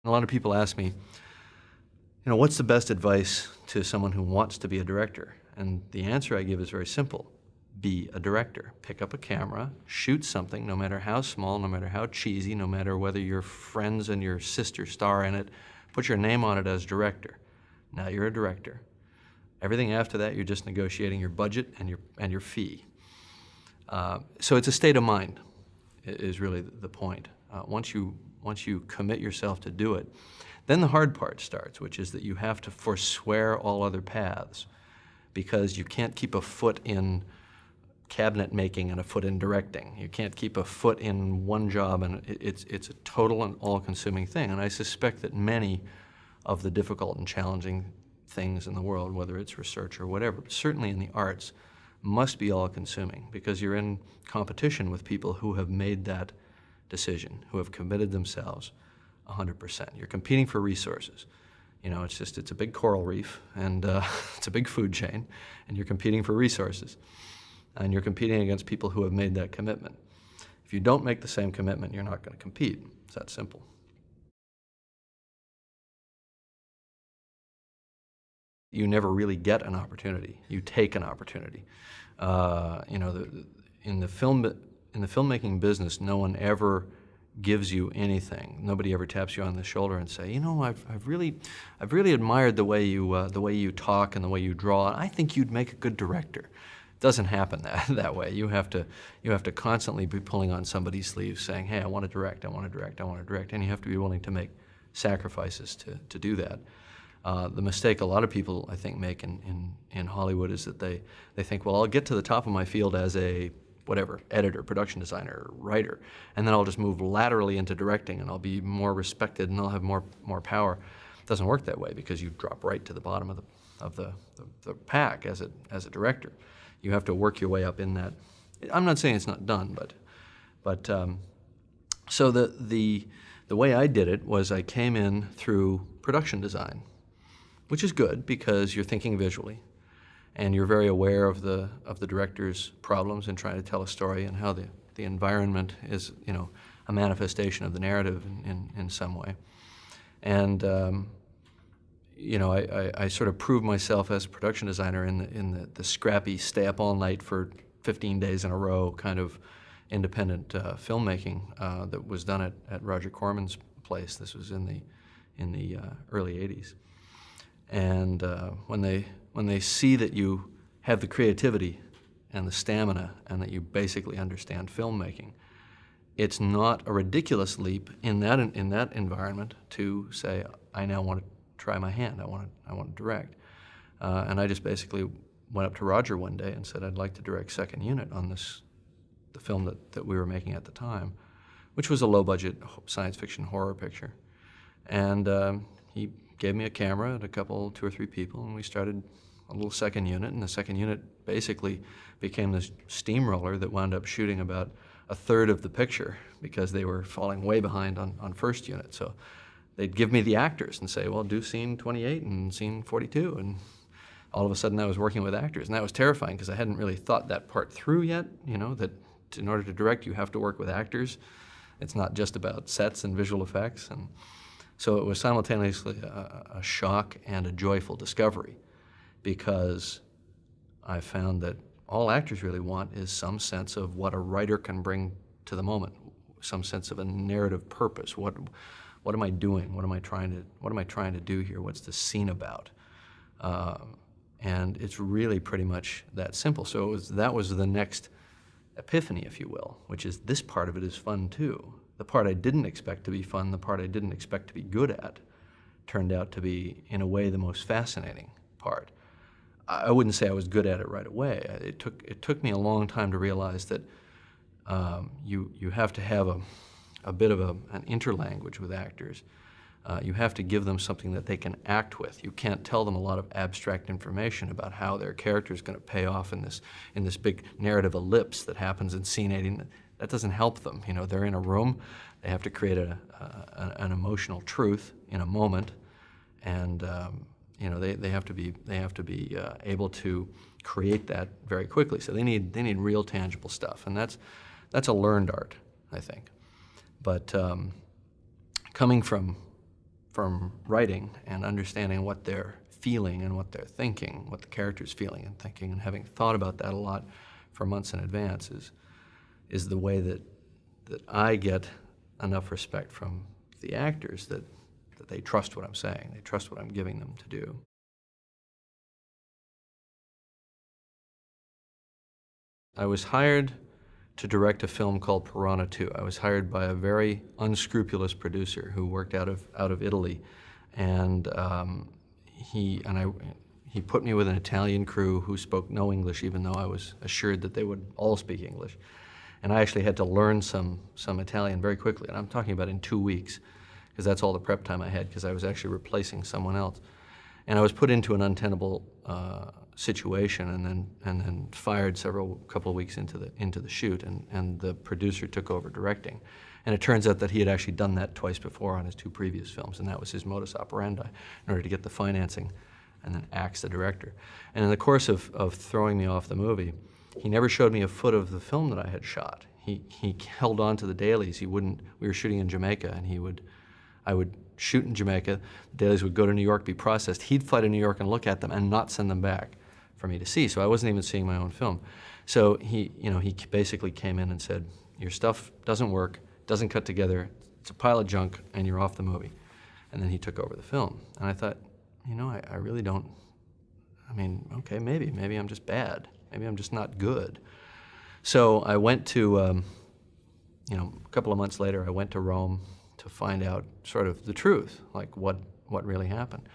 A lot of people ask me, what's the best advice to someone who wants to be a director? And the answer I give is very simple. Be a director. Pick up a camera, shoot something, no matter how small, no matter how cheesy, no matter whether your friends and your sister star in it, put your name on it as director. Now you're a director. Everything after that, you're just negotiating your budget and your fee. So it's a state of mind, is really the point. Once you commit yourself to do it, then the hard part starts, which is that you have to forswear all other paths, because you can't keep a foot in cabinet making and a foot in directing. You can't keep a foot in one job, and it's a total and all-consuming thing. And I suspect that many of the difficult and challenging things in the world, whether it's research or whatever, but certainly in the arts, must be all-consuming, because you're in competition with people who have made that decision, who have committed themselves 100%. You're competing for resources. It's a big coral reef, and it's a big food chain, and you're competing for resources. And you're competing against people who have made that commitment. If you don't make the same commitment, you're not going to compete. It's that simple. You never really get an opportunity. You take an opportunity. In the filmmaking business, no one ever gives you anything. Nobody ever taps you on the shoulder and say, I've really admired the way you talk and the way you draw. I think you'd make a good director. It doesn't happen that way. You have to constantly be pulling on somebody's sleeve, saying, hey, I want to direct, I want to direct, I want to direct, and you have to be willing to make sacrifices to do that. The mistake a lot of people, I think, make in Hollywood is that they think, well, I'll get to the top of my field as a whatever, editor, production designer, writer, and then I'll just move laterally into directing, and I'll be more respected, and I'll have more power. It doesn't work that way, because you drop right to the bottom of the pack as a director. You have to work your way up in that. I'm not saying it's not done, but so the way I did it was I came in through production design, which is good because you're thinking visually, and you're very aware of the director's problems in trying to tell a story, and how the environment is a manifestation of the narrative in some way. And I sort of proved myself as a production designer in the scrappy, stay up all night for 15 days in a row kind of independent filmmaking that was done at Roger Corman's place. This was in the early '80s. And when they see that you have the creativity and the stamina, and that you basically understand filmmaking, it's not a ridiculous leap in that environment to say, I now want to try my hand. I want to direct. And I just basically went up to Roger one day and said, I'd like to direct second unit on the film that we were making at the time, which was a low-budget science fiction horror picture. And he gave me a camera and two or three people, and we started a little second unit, and the second unit basically became this steamroller that wound up shooting about a third of the picture, because they were falling way behind on first unit. So they'd give me the actors and say, well, do scene 28 and scene 42, and all of a sudden I was working with actors, and that was terrifying, because I hadn't really thought that part through yet, that in order to direct you have to work with actors. It's not just about sets and visual effects. And so it was simultaneously a shock and a joyful discovery, because I found that all actors really want is some sense of what a writer can bring to the moment, some sense of a narrative purpose. What am I doing? What am I trying to do here? What's the scene about? And it's really pretty much that simple. So that was the next epiphany, if you will, which is this part of it is fun too. The part I didn't expect to be fun, the part I didn't expect to be good at, turned out to be, in a way, the most fascinating part. I wouldn't say I was good at it right away. It took me a long time to realize that you have to have a bit of an interlanguage with actors. You have to give them something that they can act with. You can't tell them a lot of abstract information about how their character is going to pay off in this big narrative ellipse that happens in scene 80. That doesn't help them. They're in a room. They have to create an emotional truth in a moment, and they have to be able to create that very quickly. So they need real tangible stuff, and that's a learned art, I think. But coming from from writing and understanding what they're feeling and what they're thinking, what the character's feeling and thinking, and having thought about that a lot for months in advance is the way that I get enough respect from the actors that they trust what I'm saying, they trust what I'm giving them to do. I was hired to direct a film called Piranha 2. I was hired by a very unscrupulous producer who worked out of Italy, and he put me with an Italian crew who spoke no English, even though I was assured that they would all speak English. And I actually had to learn some Italian very quickly, and I'm talking about in 2 weeks, because that's all the prep time I had, because I was actually replacing someone else. And I was put into an untenable situation, and then fired couple of weeks into the shoot, and the producer took over directing. And it turns out that he had actually done that twice before on his 2 previous films, and that was his modus operandi in order to get the financing and then axe the director. And in the course of throwing me off the movie, he never showed me a foot of the film that I had shot. He held on to the dailies. We were shooting in Jamaica, and I would shoot in Jamaica, the dailies would go to New York, be processed. He'd fly to New York and look at them and not send them back for me to see, so I wasn't even seeing my own film. So he basically came in and said, your stuff doesn't work, doesn't cut together, it's a pile of junk, and you're off the movie. And then he took over the film. And I thought, I really don't, okay, maybe I'm just bad. Maybe I'm just not good. So I went to, a couple of months later, I went to Rome to find out sort of the truth, like what really happened.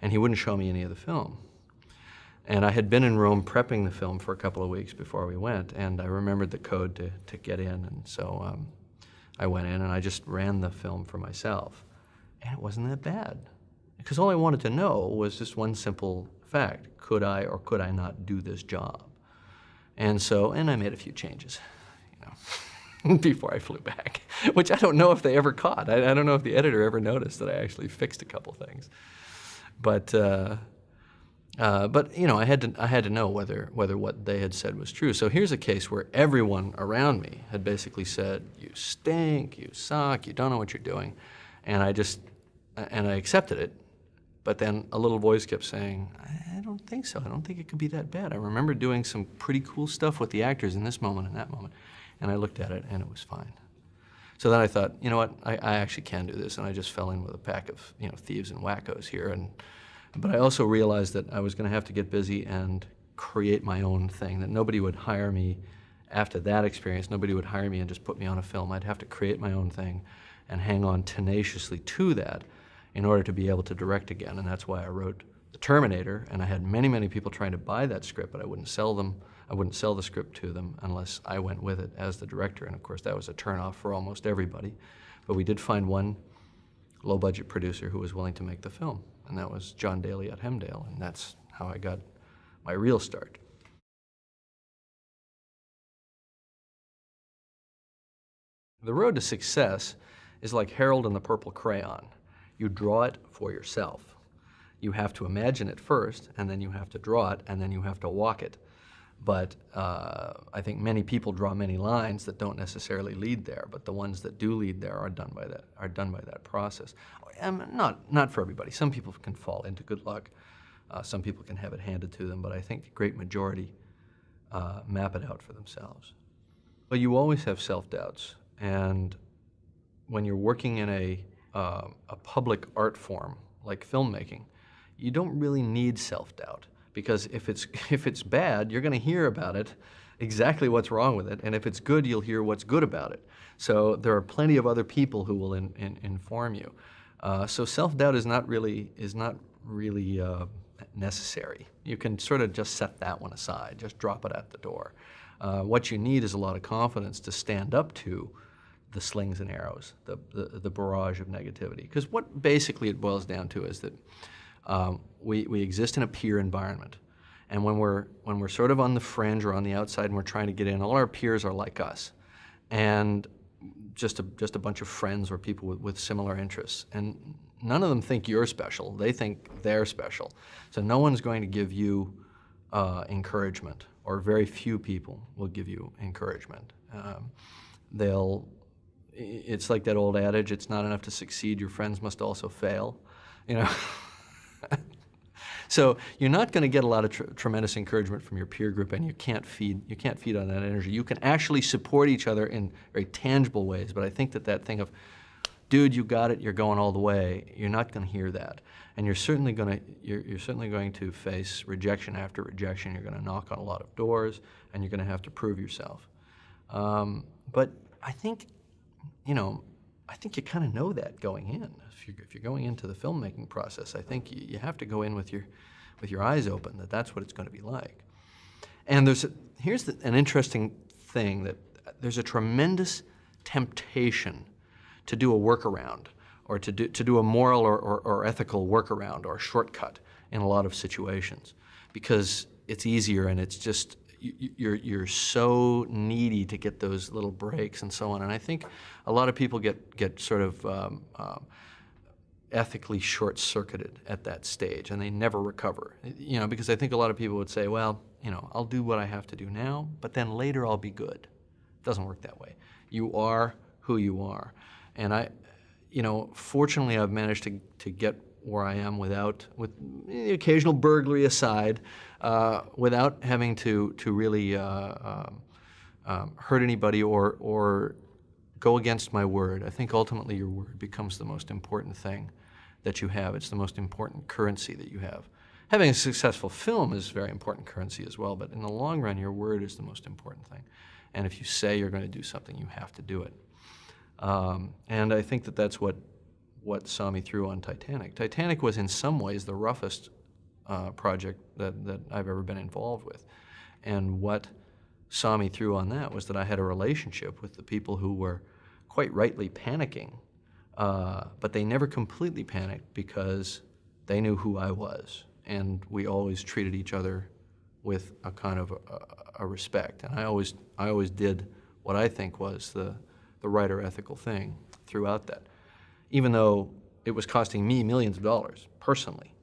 And he wouldn't show me any of the film. And I had been in Rome prepping the film for a couple of weeks before we went, and I remembered the code to get in, and so I went in and I just ran the film for myself. And it wasn't that bad. Because all I wanted to know was just one simple fact. Could I or could I not do this job? And I made a few changes, before I flew back, which I don't know if they ever caught. I don't know if the editor ever noticed that I actually fixed a couple things. But I had to know whether what they had said was true. So here's a case where everyone around me had basically said, you stink, you suck, you don't know what you're doing. And I accepted it. But then a little voice kept saying, I don't think so. I don't think it could be that bad. I remember doing some pretty cool stuff with the actors in this moment and that moment. And I looked at it and it was fine. So then I thought, you know what, I actually can do this. And I just fell in with a pack of thieves and wackos here. But I also realized that I was going to have to get busy and create my own thing, that nobody would hire me after that experience. Nobody would hire me and just put me on a film. I'd have to create my own thing and hang on tenaciously to that in order to be able to direct again. And that's why I wrote The Terminator, and I had many, many people trying to buy that script, but I wouldn't sell them. I wouldn't sell the script to them unless I went with it as the director. And of course, that was a turnoff for almost everybody. But we did find one low-budget producer who was willing to make the film, and that was John Daly at Hemdale, and that's how I got my real start. The road to success is like Harold and the Purple Crayon. You draw it for yourself. You have to imagine it first, and then you have to draw it, and then you have to walk it. But I think many people draw many lines that don't necessarily lead there, but the ones that do lead there are done by that process. Not for everybody. Some people can fall into good luck. Some people can have it handed to them, but I think the great majority map it out for themselves. But you always have self-doubts, and when you're working in a public art form like filmmaking, you don't really need self-doubt. Because if it's bad, you're going to hear about it, exactly what's wrong with it, and if it's good, you'll hear what's good about it. So there are plenty of other people who will inform you. So self-doubt is not really necessary. You can sort of just set that one aside, just drop it at the door. What you need is a lot of confidence to stand up to the slings and arrows, the barrage of negativity. Because what basically it boils down to is that we exist in a peer environment, and when we're sort of on the fringe or on the outside and we're trying to get in, all our peers are like us, and just a bunch of friends or people with similar interests, and none of them think you're special. They think they're special. So no one's going to give you encouragement, or very few people will give you encouragement. It's like that old adage, it's not enough to succeed, your friends must also fail. you know. So you're not going to get a lot of tremendous encouragement from your peer group, and you can't feed on that energy. You can actually support each other in very tangible ways, but I think that thing of, dude, you got it, you're going all the way, you're not going to hear that. And you're certainly going to face rejection after rejection. You're going to knock on a lot of doors, and you're going to have to prove yourself. But I think, I think you kind of know that going in. If you're going into the filmmaking process, I think you have to go in with your eyes open, that's what it's going to be like. And here's an interesting thing, that there's a tremendous temptation to do a workaround, or to do a moral or ethical workaround or shortcut in a lot of situations, because it's easier, and it's just, you're so needy to get those little breaks and so on. And I think a lot of people get sort of ethically short-circuited at that stage, and they never recover. Because I think a lot of people would say, well, I'll do what I have to do now, but then later I'll be good. It doesn't work that way. You are who you are. And fortunately I've managed to get where I am with the occasional burglary aside, without having to really hurt anybody or go against my word. I think ultimately your word becomes the most important thing that you have. It's the most important currency that you have. Having a successful film is very important currency as well, but in the long run, your word is the most important thing. And if you say you're going to do something, you have to do it. And I think that's what saw me through on Titanic. Titanic was in some ways the roughest project that I've ever been involved with. And what saw me through on that was that I had a relationship with the people who were quite rightly panicking, but they never completely panicked because they knew who I was. And we always treated each other with a kind of a respect. And I always did what I think was the right or ethical thing throughout that, even though it was costing me millions of dollars personally,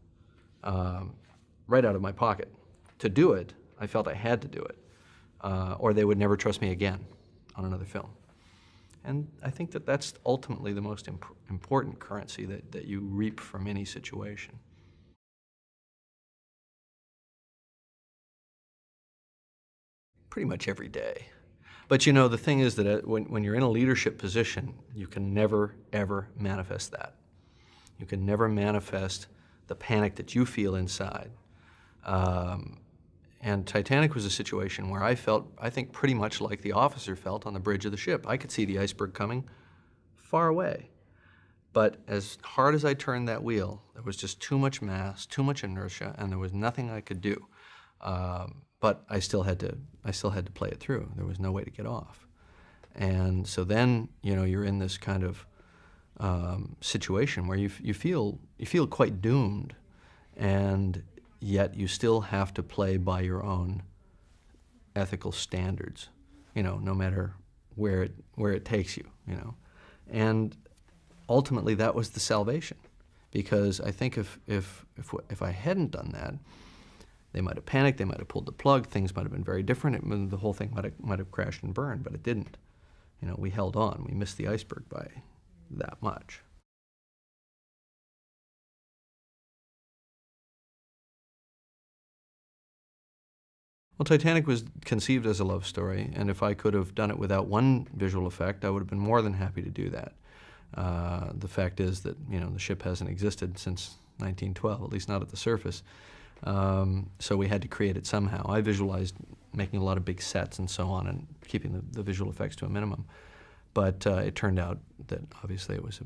right out of my pocket. To do it, I felt I had to do it, or they would never trust me again on another film. And I think that's ultimately the most important currency that you reap from any situation. Pretty much every day. But the thing is that when you're in a leadership position, you can never, ever manifest that. You can never manifest the panic that you feel inside. And Titanic was a situation where I felt, I think, pretty much like the officer felt on the bridge of the ship. I could see the iceberg coming far away. But as hard as I turned that wheel, there was just too much mass, too much inertia, and there was nothing I could do. But I still had to play it through. There was no way to get off. And so then, you're in this kind of situation where you feel quite doomed, and yet you still have to play by your own ethical standards, no matter where it takes you, And ultimately, that was the salvation, because I think if I hadn't done that, they might have panicked, they might have pulled the plug, things might have been very different, the whole thing might have crashed and burned, but it didn't. We held on, we missed the iceberg by that much. Well, Titanic was conceived as a love story, and if I could have done it without one visual effect, I would have been more than happy to do that. The fact is that, the ship hasn't existed since 1912, at least not at the surface. So we had to create it somehow. I visualized making a lot of big sets and so on, and keeping the visual effects to a minimum. But it turned out that obviously it was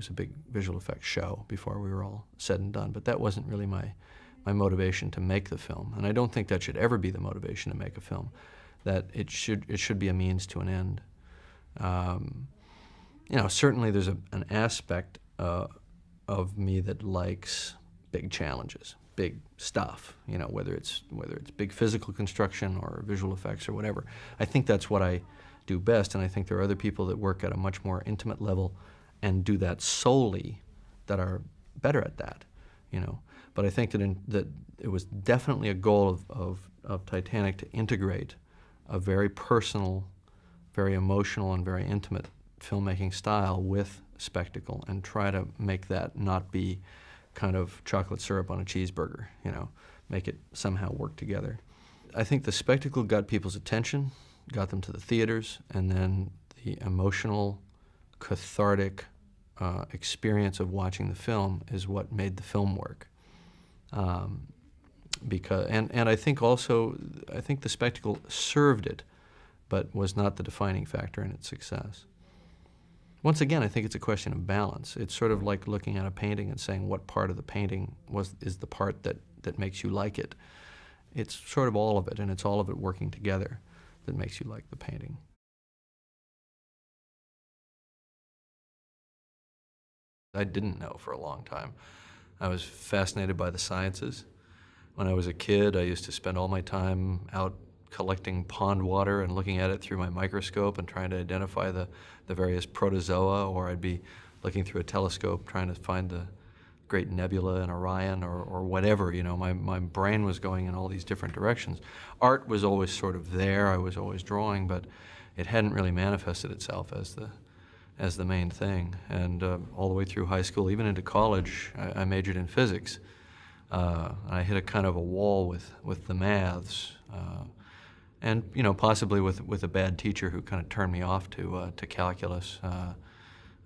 a big visual effects show before we were all said and done. But that wasn't really my motivation to make the film, and I don't think that should ever be the motivation to make a film. That it should be a means to an end. Certainly there's an aspect of me that likes big challenges, big stuff, whether it's big physical construction or visual effects or whatever. I think that's what I do best, and I think there are other people that work at a much more intimate level and do that solely that are better at that, But I think that it was definitely a goal of Titanic to integrate a very personal, very emotional, and very intimate filmmaking style with spectacle, and try to make that not be kind of chocolate syrup on a cheeseburger, make it somehow work together. I think the spectacle got people's attention, got them to the theaters, and then the emotional, cathartic experience of watching the film is what made the film work. And I think also, the spectacle served it, but was not the defining factor in its success. Once again, I think it's a question of balance. It's sort of like looking at a painting and saying what part of the painting is the part that makes you like it. It's sort of all of it, and it's all of it working together that makes you like the painting. I didn't know for a long time. I was fascinated by the sciences. When I was a kid, I used to spend all my time out collecting pond water and looking at it through my microscope and trying to identify the various protozoa, or I'd be looking through a telescope trying to find the great nebula in Orion or whatever. My brain was going in all these different directions. Art was always sort of there. I was always drawing, but it hadn't really manifested itself as the main thing. And all the way through high school, even into college, I majored in physics. I hit a kind of a wall with the maths, and possibly with a bad teacher who kind of turned me off to calculus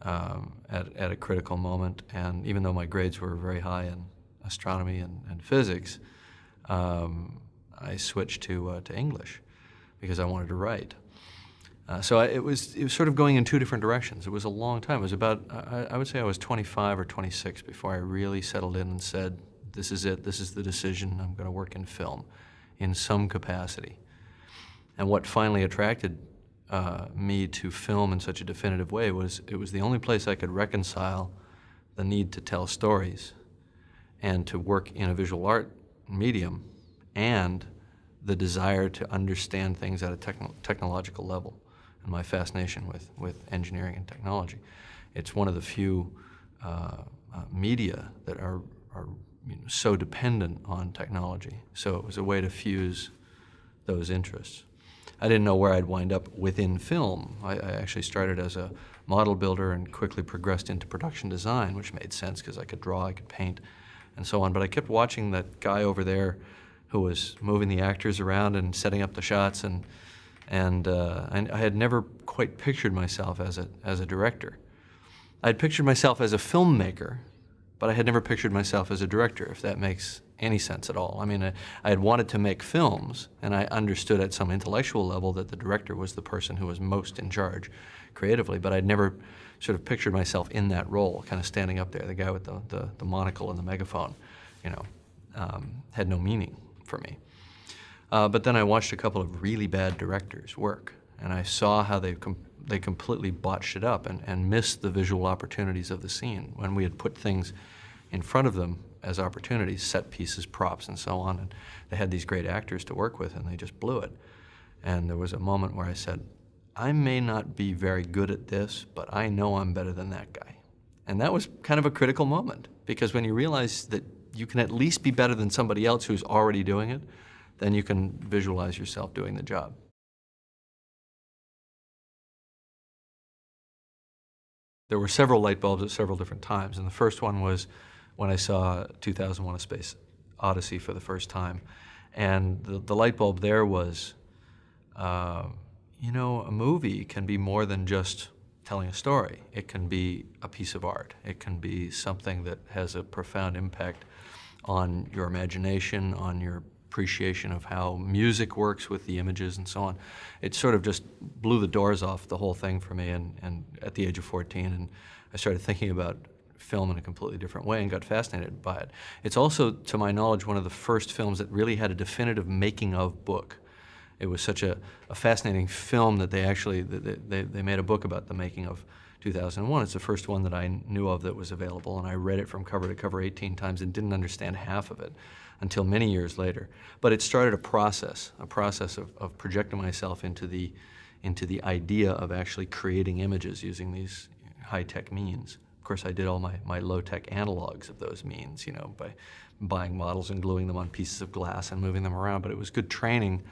at a critical moment. And even though my grades were very high in astronomy and physics, I switched to English because I wanted to write. So it was sort of going in two different directions. It was a long time. It was about, I would say I was 25 or 26 before I really settled in and said, this is it, this is the decision, I'm going to work in film in some capacity. And what finally attracted me to film in such a definitive way was it was the only place I could reconcile the need to tell stories and to work in a visual art medium and the desire to understand things at a technological level, and my fascination with engineering and technology. It's one of the few media that are so dependent on technology. So it was a way to fuse those interests. I didn't know where I'd wind up within film. I actually started as a model builder and quickly progressed into production design, which made sense because I could draw, I could paint, and so on. But I kept watching that guy over there who was moving the actors around and setting up the shots, and I had never quite pictured myself as a director. I'd pictured myself as a filmmaker, but I had never pictured myself as a director, if that makes any sense at all. I mean, I had wanted to make films, and I understood at some intellectual level that the director was the person who was most in charge creatively, but I'd never sort of pictured myself in that role, kind of standing up there, the guy with the monocle and the megaphone, had no meaning for me. But then I watched a couple of really bad directors work, and I saw how they completely botched it up and missed the visual opportunities of the scene when we had put things in front of them as opportunities, set pieces, props, and so on. And they had these great actors to work with, and they just blew it. And there was a moment where I said, I may not be very good at this, but I know I'm better than that guy. And that was kind of a critical moment, because when you realize that you can at least be better than somebody else who's already doing it, then you can visualize yourself doing the job. There were several light bulbs at several different times, and the first one was when I saw 2001: A Space Odyssey for the first time. And the light bulb there was, a movie can be more than just telling a story. It can be a piece of art. It can be something that has a profound impact on your imagination, on your appreciation of how music works with the images and so on. It sort of just blew the doors off the whole thing for me, and at the age of 14, and I started thinking about film in a completely different way and got fascinated by it. It's also, to my knowledge, one of the first films that really had a definitive making of book. It was such a fascinating film that they actually they made a book about the making of 2001. It's the first one that I knew of that was available, and I read it from cover to cover 18 times and didn't understand half of it until many years later. But it started a process of projecting myself into the idea of actually creating images using these high-tech means. Of course, I did all my low-tech analogs of those means, by buying models and gluing them on pieces of glass and moving them around. But it was good training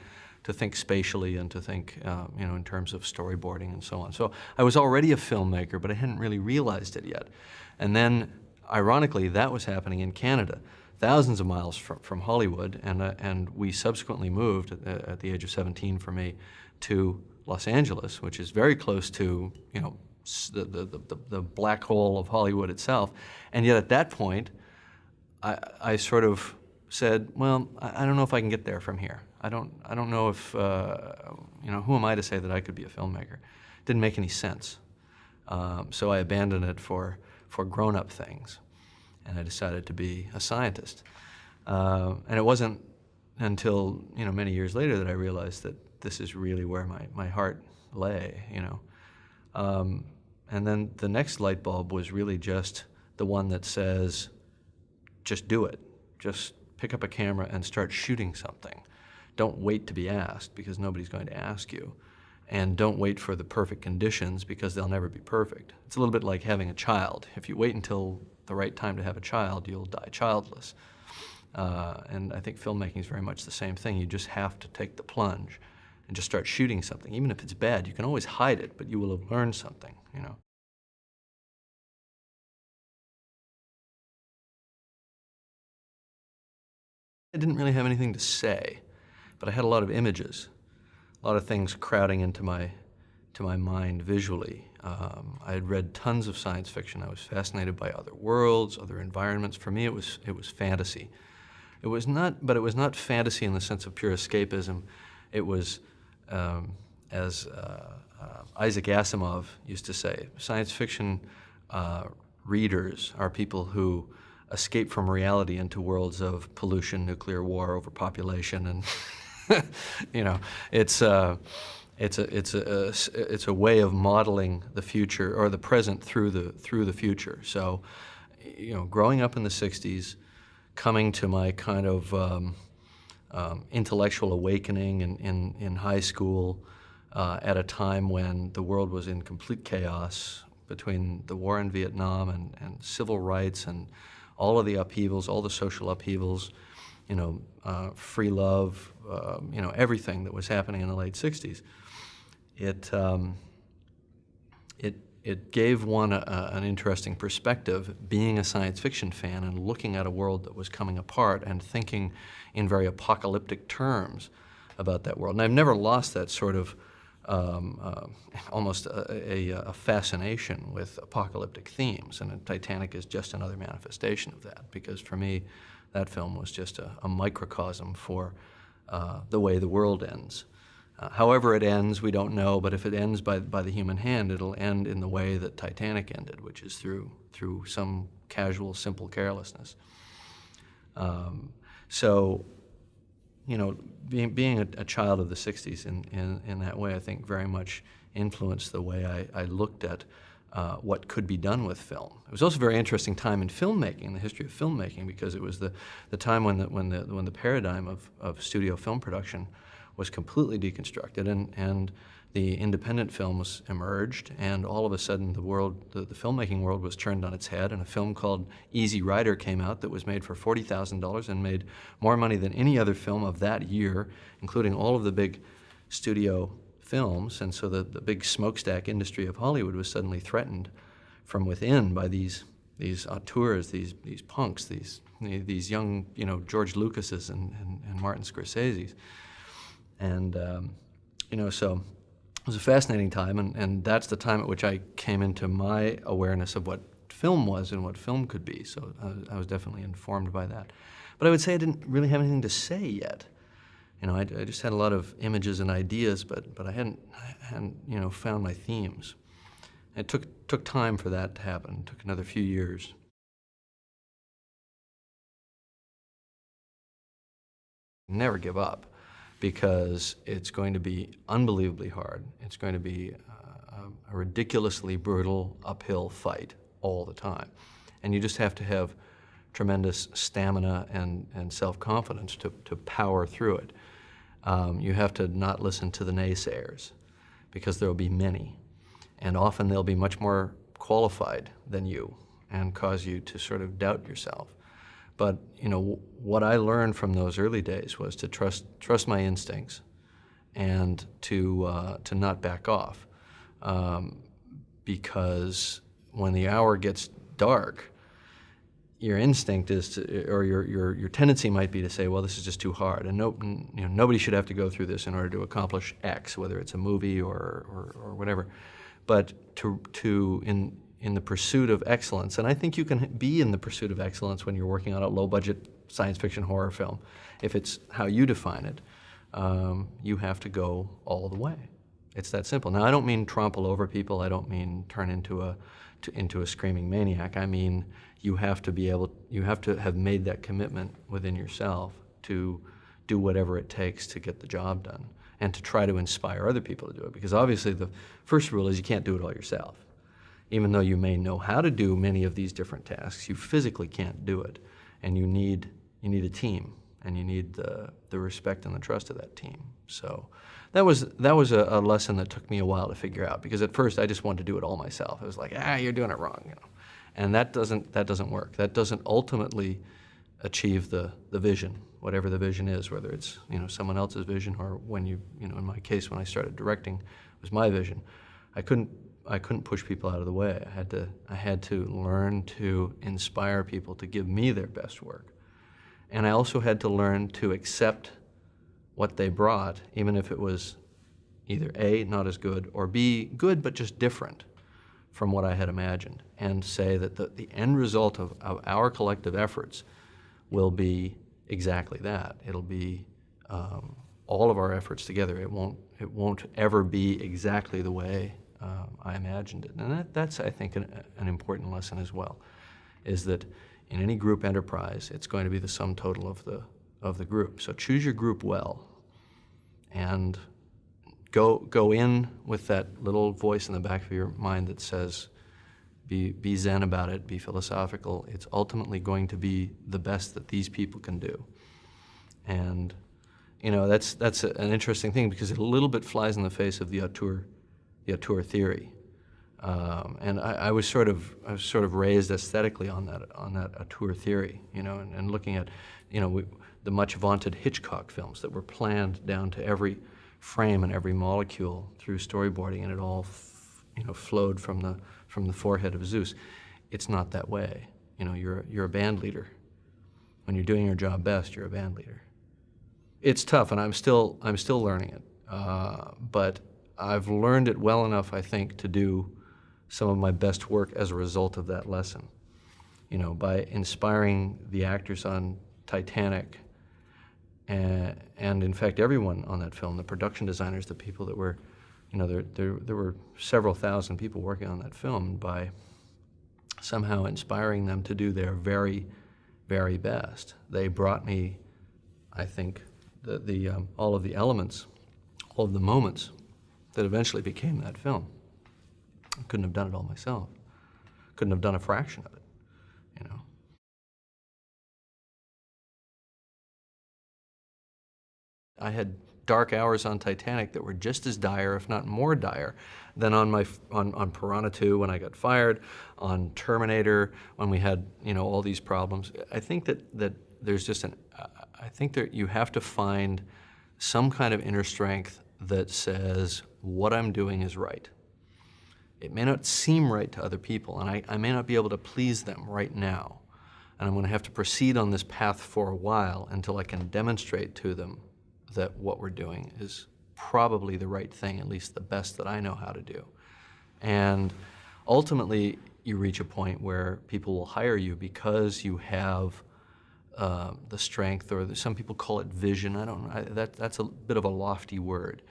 to think spatially and to think, in terms of storyboarding and so on. So I was already a filmmaker, but I hadn't really realized it yet. And then ironically, that was happening in Canada, thousands of miles from Hollywood, and we subsequently moved at the age of 17 for me to Los Angeles, which is very close to, you know, the black hole of Hollywood itself. And yet at that point, I sort of said, well, I don't know if I can get there from here. I don't know if, you know, who am I to say that I could be a filmmaker? It didn't make any sense. So I abandoned it for grown-up things, and I decided to be a scientist. And it wasn't until, you know, many years later that I realized that this is really where my heart lay, you know. And then the next light bulb was really just the one that says, just do it. Just pick up a camera and start shooting something. Don't wait to be asked, because nobody's going to ask you. And don't wait for the perfect conditions, because they'll never be perfect. It's a little bit like having a child. If you wait until the right time to have a child, you'll die childless. And I think filmmaking is very much the same thing. You just have to take the plunge and just start shooting something. Even if it's bad, you can always hide it, but you will have learned something, you know. I didn't really have anything to say, but I had a lot of images, a lot of things crowding into my mind visually. I had read tons of science fiction. I was fascinated by other worlds, other environments. For me, it was fantasy. It was not fantasy in the sense of pure escapism. It was, as Isaac Asimov used to say, science fiction readers are people who escape from reality into worlds of pollution, nuclear war, overpopulation, and you know, it's a way of modeling the future or the present through the future. So, you know, growing up in the '60s, coming to my kind of intellectual awakening in high school at a time when the world was in complete chaos between the war in Vietnam and civil rights and all of the upheavals, all the social upheavals, you know, free love, you know, everything that was happening in the late '60s. It gave one an interesting perspective, being a science fiction fan and looking at a world that was coming apart and thinking in very apocalyptic terms about that world. And I've never lost that sort of almost a fascination with apocalyptic themes, and Titanic is just another manifestation of that, because for me, that film was just a microcosm for the way the world ends. However it ends, we don't know, but if it ends by the human hand, it'll end in the way that Titanic ended, which is through some casual, simple carelessness. So, you know, being a child of the '60s in that way, I think very much influenced the way I looked at what could be done with film. It was also a very interesting time in filmmaking, the history of filmmaking, because it was the time when the paradigm of studio film production was completely deconstructed, and the independent films emerged, and all of a sudden the filmmaking world was turned on its head, and a film called Easy Rider came out that was made for $40,000 and made more money than any other film of that year, including all of the big studio films. And so the big smokestack industry of Hollywood was suddenly threatened from within by these auteurs, these punks, these young, you know, George Lucases and Martin Scorseses. And, you know, so it was a fascinating time, and that's the time at which I came into my awareness of what film was and what film could be. So I was definitely informed by that. But I would say I didn't really have anything to say yet. You know, I just had a lot of images and ideas, but I hadn't you know, found my themes. It took time for that to happen. It took another few years. Never give up, because it's going to be unbelievably hard. It's going to be a ridiculously brutal uphill fight all the time. And you just have to have tremendous stamina and self-confidence to power through it. You have to not listen to the naysayers, because there will be many. And often they'll be much more qualified than you and cause you to sort of doubt yourself. But, you know, what I learned from those early days was to trust my instincts and to not back off, because when the hour gets dark your instinct is to, or your tendency might be to say, well, this is just too hard, and nobody should have to go through this in order to accomplish X, whether it's a movie or whatever. But in the pursuit of excellence, and I think you can be in the pursuit of excellence when you're working on a low-budget science fiction horror film, if it's how you define it, you have to go all the way. It's that simple. Now, I don't mean trample over people. I don't mean turn into a screaming maniac. I mean, you have to have made that commitment within yourself to do whatever it takes to get the job done and to try to inspire other people to do it. Because obviously the first rule is you can't do it all yourself. Even though you may know how to do many of these different tasks, you physically can't do it. And you need a team, and you need the respect and the trust of that team. So that was a lesson that took me a while to figure out, because at first I just wanted to do it all myself. I was like, you're doing it wrong, And that doesn't work. That doesn't ultimately achieve the vision, whatever the vision is, whether it's someone else's vision or when in my case when I started directing, it was my vision. I couldn't push people out of the way. I had to learn to inspire people to give me their best work. And I also had to learn to accept what they brought, even if it was either A, not as good, or B, good but just different from what I had imagined, and say that the end result of our collective efforts will be exactly that. It'll be all of our efforts together. It won't ever be exactly the way I imagined it. And that's, I think, an important lesson as well, is that in any group enterprise, it's going to be the sum total of the group. So choose your group well, and go in with that little voice in the back of your mind that says, be zen about it, be philosophical. It's ultimately going to be the best that these people can do. And that's an interesting thing, because it a little bit flies in the face of the auteur theory. And I was sort of raised aesthetically on that auteur theory, and looking at, the much vaunted Hitchcock films that were planned down to every frame and every molecule through storyboarding, and it all, flowed from the forehead of Zeus. It's not that way. You're a band leader. When you're doing your job best, you're a band leader. It's tough, and I'm still learning it, but I've learned it well enough, I think, to do some of my best work as a result of that lesson. By inspiring the actors on Titanic, and in fact everyone on that film, the production designers, the people that were, there were several thousand people working on that film, by somehow inspiring them to do their very, very best. They brought me, I think, all of the elements, all of the moments that eventually became that film. I couldn't have done it all myself. Couldn't have done a fraction of it, I had dark hours on Titanic that were just as dire, if not more dire, than on Piranha 2 when I got fired, on Terminator when we had all these problems. I think that there's just I think that you have to find some kind of inner strength that says what I'm doing is right. It may not seem right to other people, and I may not be able to please them right now, and I'm going to have to proceed on this path for a while until I can demonstrate to them that what we're doing is probably the right thing, at least the best that I know how to do. And ultimately, you reach a point where people will hire you because you have the strength, or some people call it vision. I don't know. That's a bit of a lofty word,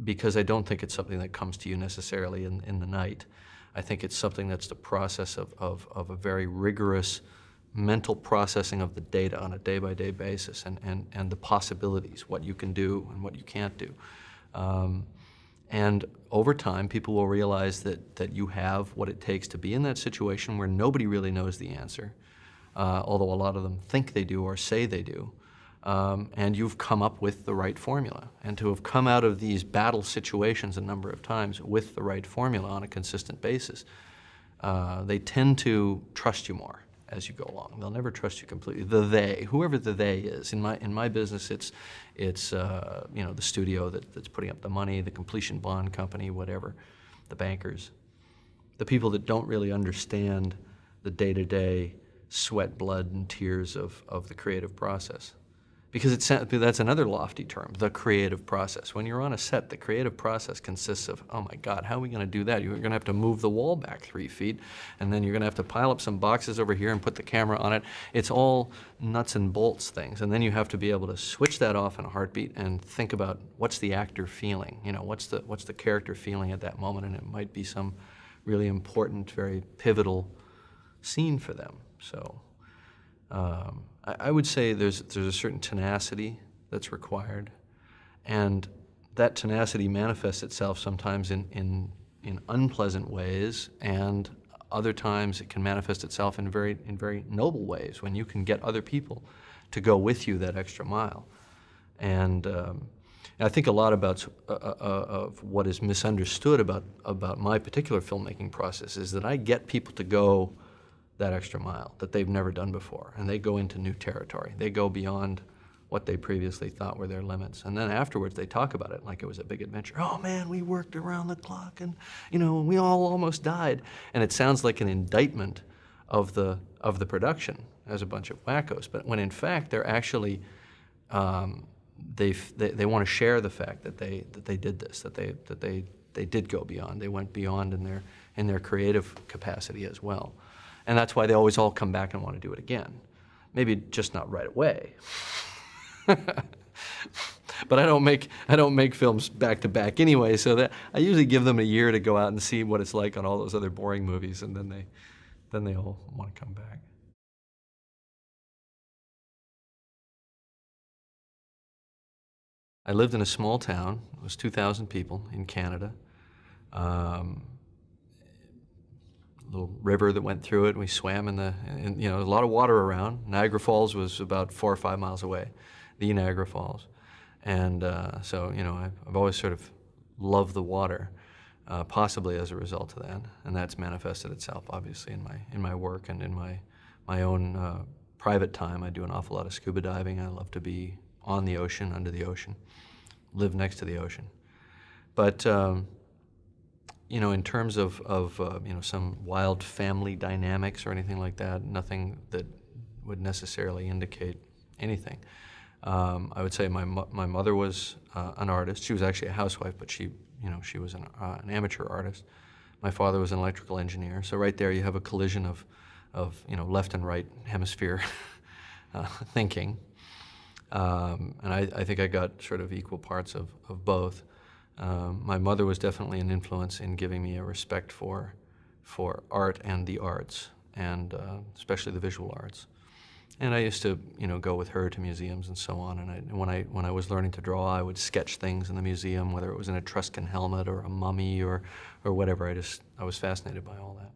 because I don't think it's something that comes to you necessarily in the night. I think it's something that's the process of a very rigorous mental processing of the data on a day-by-day basis, and the possibilities, what you can do and what you can't do. And over time, people will realize that you have what it takes to be in that situation where nobody really knows the answer, although a lot of them think they do or say they do. And you've come up with the right formula. And to have come out of these battle situations a number of times with the right formula on a consistent basis, they tend to trust you more as you go along. They'll never trust you completely. Whoever the they is. In my business, it's the studio that's putting up the money, the completion bond company, whatever, the bankers, the people that don't really understand the day-to-day sweat, blood, and tears of the creative process. Because that's another lofty term, the creative process. When you're on a set, the creative process consists of, oh my God, how are we going to do that? You're going to have to move the wall back 3 feet, and then you're going to have to pile up some boxes over here and put the camera on it. It's all nuts and bolts things. And then you have to be able to switch that off in a heartbeat and think about what's the actor feeling? You know, what's the character feeling at that moment? And it might be some really important, very pivotal scene for them. So. I would say there's a certain tenacity that's required, and that tenacity manifests itself sometimes in unpleasant ways, and other times it can manifest itself in very noble ways when you can get other people to go with you that extra mile. And I think a lot about of what is misunderstood about my particular filmmaking process is that I get people to go that extra mile that they've never done before, and they go into new territory. They go beyond what they previously thought were their limits. And then afterwards they talk about it like it was a big adventure. Oh man, we worked around the clock and we all almost died. And it sounds like an indictment of the production as a bunch of wackos, but when in fact they're actually, they want to share the fact that they did this, that they did go beyond. They went beyond in their creative capacity as well. And that's why they always all come back and want to do it again. Maybe just not right away. But I don't make films back to back anyway, so that I usually give them a year to go out and see what it's like on all those other boring movies, and then they all want to come back. I lived in a small town. It was 2,000 people in Canada. Little river that went through it. We swam in a lot of water around. Niagara Falls was about 4 or 5 miles away, the Niagara Falls. And so, I've always sort of loved the water, possibly as a result of that. And that's manifested itself, obviously, in my work and in my own private time. I do an awful lot of scuba diving. I love to be on the ocean, under the ocean, live next to the ocean. But in terms of some wild family dynamics or anything like that, nothing that would necessarily indicate anything. I would say my mother was an artist. She was actually a housewife, but she was an amateur artist. My father was an electrical engineer. So right there you have a collision of left and right hemisphere thinking. And I think I got sort of equal parts of both. My mother was definitely an influence in giving me a respect for art and the arts, and especially the visual arts. And I used to, go with her to museums and so on. And when I was learning to draw, I would sketch things in the museum, whether it was an Etruscan helmet or a mummy or whatever. I was fascinated by all that.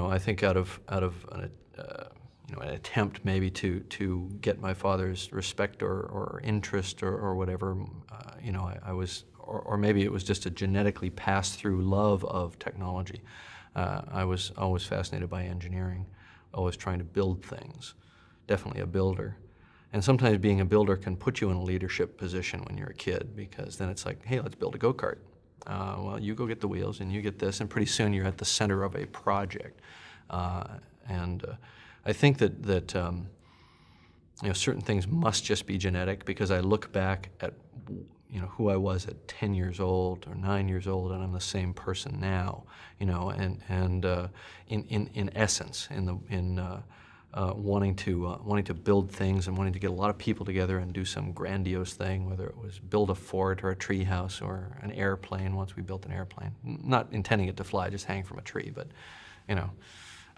I think out of an attempt maybe to get my father's respect or interest or whatever, I was, or maybe it was just a genetically passed through love of technology. I was always fascinated by engineering, always trying to build things, definitely a builder. And sometimes being a builder can put you in a leadership position when you're a kid, because then it's like, hey, let's build a go-kart. Well, you go get the wheels and you get this, and pretty soon you're at the center of a project. I think that certain things must just be genetic, because I look back at who I was at 10 years old or 9 years old, and I'm the same person now. In essence, wanting to build things and wanting to get a lot of people together and do some grandiose thing, whether it was build a fort or a tree house or an airplane. Once we built an airplane, not intending it to fly, just hang from a tree, but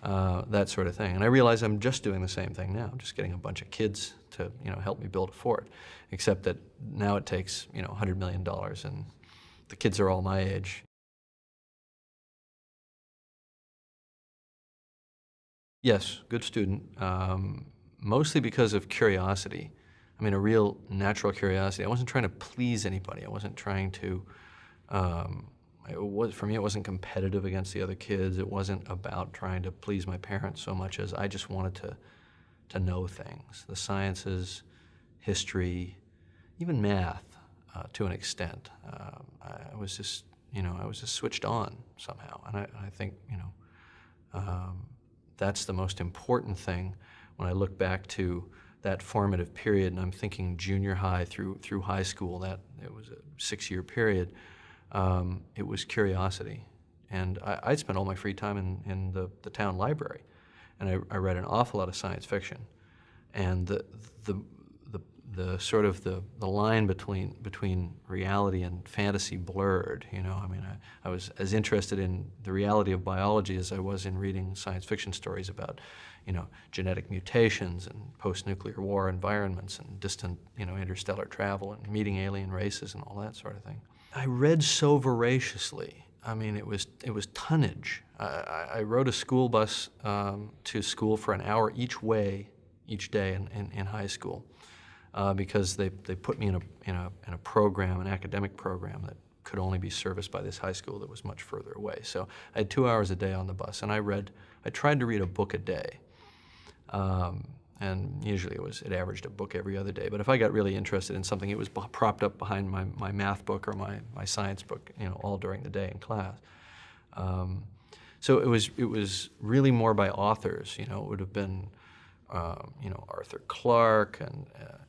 that sort of thing. And I realize I'm just doing the same thing now, just getting a bunch of kids to help me build a fort, except that now it takes $100 million, and the kids are all my age. Yes, good student, mostly because of curiosity. I mean, a real natural curiosity. I wasn't trying to please anybody. I wasn't trying to, for me, it wasn't competitive against the other kids. It wasn't about trying to please my parents so much as I just wanted to know things. The sciences, history, even math, to an extent. I was just, I was just switched on somehow. And I think, that's the most important thing when I look back to that formative period, and I'm thinking junior high through high school. That it was a 6-year period. It was curiosity, and I spent all my free time in the town library, and I read an awful lot of science fiction, and the sort of the line between reality and fantasy blurred. I was as interested in the reality of biology as I was in reading science fiction stories about, genetic mutations and post-nuclear war environments and distant, interstellar travel and meeting alien races and all that sort of thing. I read so voraciously. It was tonnage. I rode a school bus to school for an hour each way each day in high school. Because they put me in a program, an academic program that could only be serviced by this high school that was much further away. So I had 2 hours a day on the bus, and I tried to read a book a day. And usually it averaged a book every other day. But if I got really interested in something, it was propped up behind my math book or my science book, all during the day in class. So it was really more by authors. It would have been Arthur Clarke and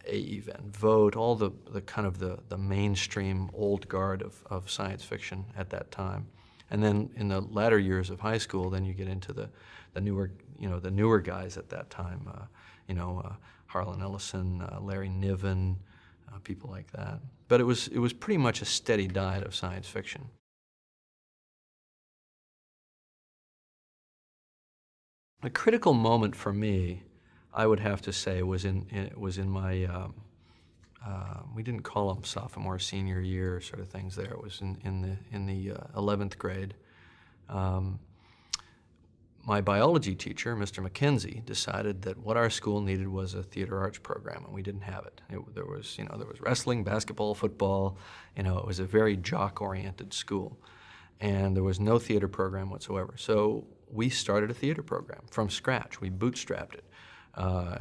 A.E. Van Vogt, all the kind of the mainstream old guard of science fiction at that time. And then in the latter years of high school, then you get into the newer guys at that time, Harlan Ellison, Larry Niven, people like that. But it was pretty much a steady diet of science fiction. A critical moment for me, I would have to say, was in my, we didn't call them sophomore, senior year sort of things there. It was in the 11th grade. My biology teacher, Mr. McKenzie, decided that what our school needed was a theater arts program, and we didn't have it. There was wrestling, basketball, football. It was a very jock-oriented school, and there was no theater program whatsoever. So we started a theater program from scratch. We bootstrapped it.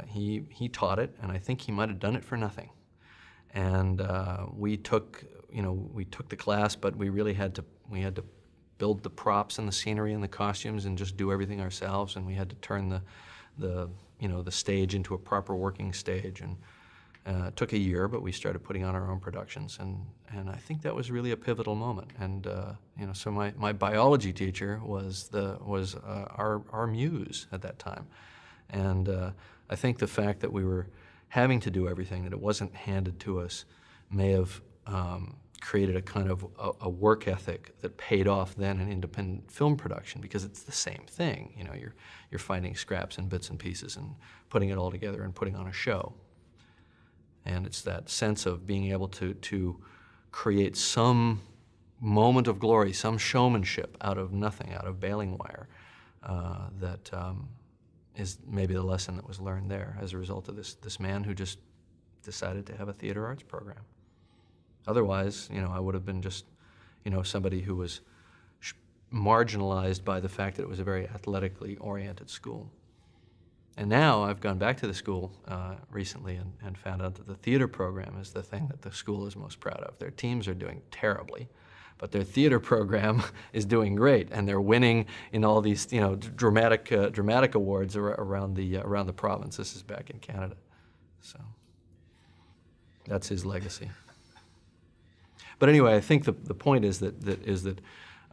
He taught it, and I think he might have done it for nothing. And we took the class, but we really had to build the props and the scenery and the costumes and just do everything ourselves. And we had to turn the stage into a proper working stage. And it took a year, but we started putting on our own productions. And I think that was really a pivotal moment. And so my biology teacher was our muse at that time. And I think the fact that we were having to do everything, that it wasn't handed to us, may have created a kind of a work ethic that paid off then in independent film production, because it's the same thing. You're finding scraps and bits and pieces and putting it all together and putting on a show. And it's that sense of being able to create some moment of glory, some showmanship out of nothing, out of baling wire, that is maybe the lesson that was learned there as a result of this man who just decided to have a theater arts program. Otherwise, I would have been just, somebody who was marginalized by the fact that it was a very athletically oriented school. And now I've gone back to the school recently and found out that the theater program is the thing that the school is most proud of. Their teams are doing terribly, but their theater program is doing great, and they're winning in all these, dramatic awards around the province. This is back in Canada, so that's his legacy. But anyway, I think the point is that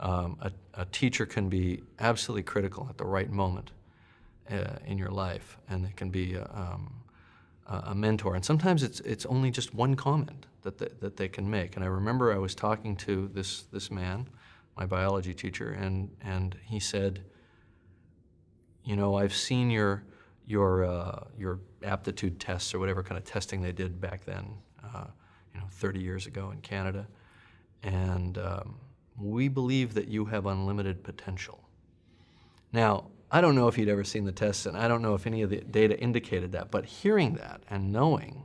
a teacher can be absolutely critical at the right moment in your life, and it can be a mentor. And sometimes it's only just one comment that they can make. And I remember I was talking to this man, my biology teacher, and he said, I've seen your aptitude tests or whatever kind of testing they did back then, 30 years ago in Canada, and we believe that you have unlimited potential. Now, I don't know if he'd ever seen the tests, and I don't know if any of the data indicated that, but hearing that and knowing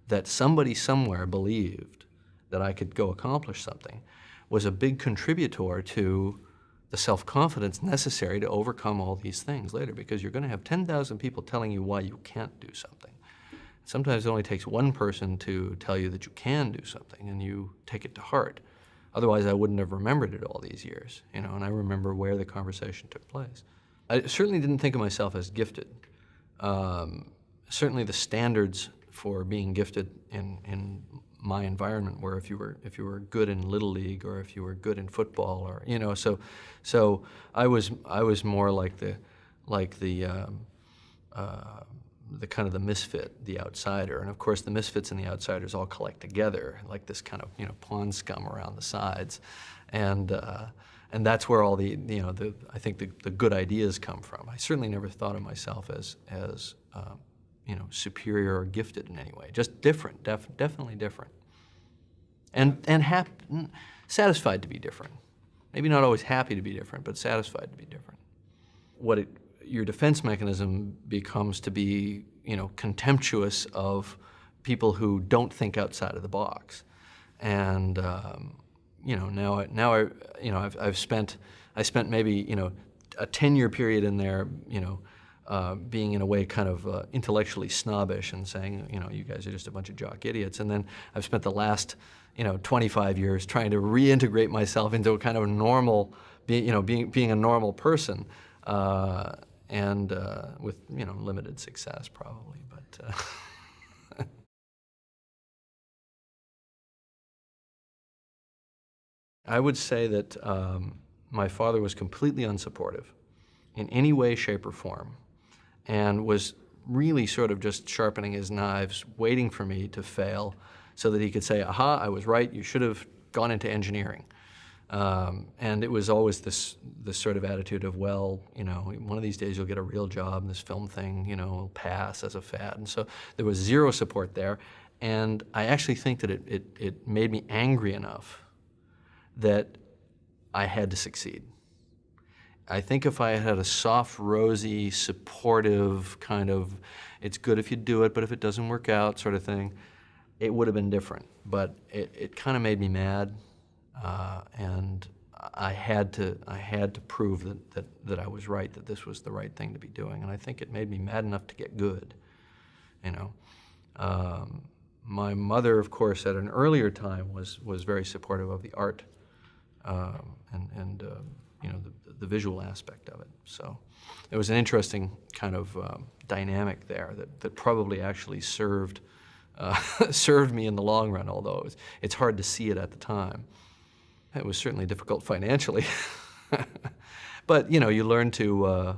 that somebody somewhere believed that I could go accomplish something was a big contributor to the self-confidence necessary to overcome all these things later, because you're going to have 10,000 people telling you why you can't do something. Sometimes it only takes one person to tell you that you can do something, and you take it to heart. Otherwise, I wouldn't have remembered it all these years, you know, and I remember where the conversation took place. I certainly didn't think of myself as gifted. Certainly the standards for being gifted in my environment were if you were good in Little League or if you were good in football, or, you know, so I was more like the kind of the misfit, the outsider. And of course the misfits and the outsiders all collect together, like this kind of, you know, pond scum around the sides. And that's where all the, you know, I think the good ideas come from. I certainly never thought of myself as you know, superior or gifted in any way. Just different, definitely different. And satisfied to be different. Maybe not always happy to be different, but satisfied to be different. Your defense mechanism becomes to be, you know, contemptuous of people who don't think outside of the box. And you know, I spent maybe, you know, a 10-year period in there, you know, being in a way kind of intellectually snobbish and saying, you know, you guys are just a bunch of jock idiots. And then I've spent the last, you know, 25 years trying to reintegrate myself into a kind of normal, being a normal person. And with, you know, limited success probably, but. I would say that my father was completely unsupportive in any way, shape, or form, and was really sort of just sharpening his knives, waiting for me to fail so that he could say, aha, I was right, you should have gone into engineering. And it was always this sort of attitude of, well, you know, one of these days you'll get a real job and this film thing, you know, will pass as a fad. And so there was zero support there. And I actually think that it made me angry enough that I had to succeed. I think if I had a soft, rosy, supportive kind of, it's good if you do it, but if it doesn't work out sort of thing, it would have been different. But it kind of made me mad. And I had to prove that I was right, that this was the right thing to be doing. And I think it made me mad enough to get good, you know. My mother, of course, at an earlier time was very supportive of the art and you know, the visual aspect of it. So it was an interesting kind of dynamic there that probably actually served me in the long run, although it's hard to see it at the time. It was certainly difficult financially, but you know, you learn to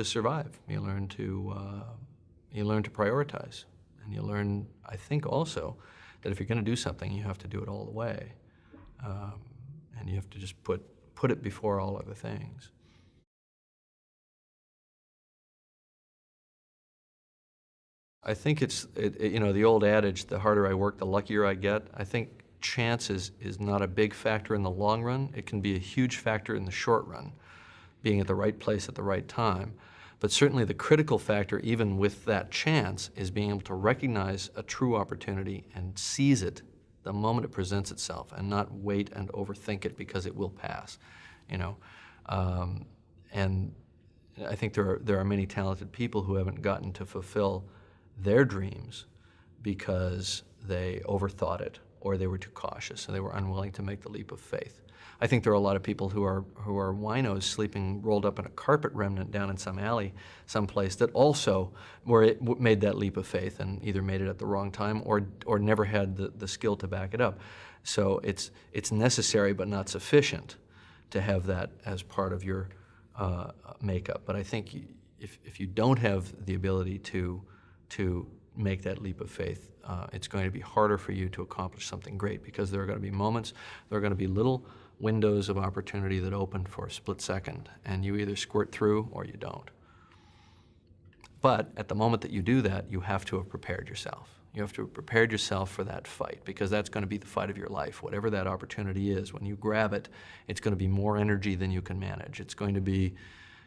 survive. You learn to prioritize, and you learn, I think, also that if you're going to do something, you have to do it all the way, and you have to just put it before all other things. I think you know, the old adage, the harder I work, the luckier I get. I think chance is not a big factor in the long run. It can be a huge factor in the short run, being at the right place at the right time. But certainly the critical factor, even with that chance, is being able to recognize a true opportunity and seize it the moment it presents itself, and not wait and overthink it because it will pass, you know. And I think there are many talented people who haven't gotten to fulfill their dreams because they overthought it, or they were too cautious, and they were unwilling to make the leap of faith. I think there are a lot of people who are winos sleeping rolled up in a carpet remnant down in some alley someplace that also made that leap of faith and either made it at the wrong time or never had the skill to back it up. So it's necessary but not sufficient to have that as part of your makeup. But I think if you don't have the ability to make that leap of faith, it's going to be harder for you to accomplish something great, because there are going to be moments, there are going to be little windows of opportunity that open for a split second, and you either squirt through or you don't. But at the moment that you do that, you have to have prepared yourself. You have to have prepared yourself for that fight, because that's going to be the fight of your life. Whatever that opportunity is, when you grab it, it's going to be more energy than you can manage. It's going to be